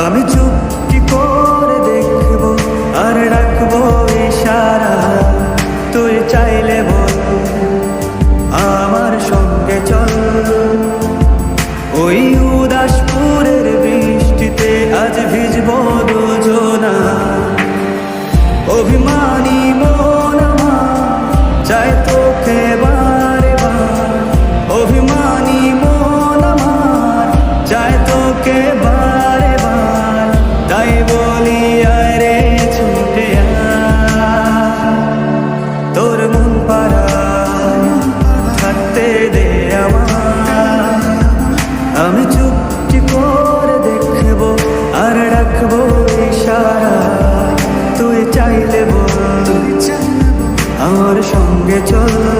আমি চুপটি করে দেখবো আর রাখবো ইশারা, তুই চাইলে বল আমার সঙ্গে চল। ওই উদাসপুরের বৃষ্টিতে আজ ভিজবো দুজনা, অভিমানী মন আমার চাই তোকে বারে বার, অভিমানী মন আমার চাই তোকে বারে বার। তাই বলি আরে ছুটে আয়, তোর মন পাড়ায় থাকতে দে আমার। আমি চুপটি করে দেখবো আর রাখবো ইশারা, তুই চাইলে বল আমার সঙ্গে চল।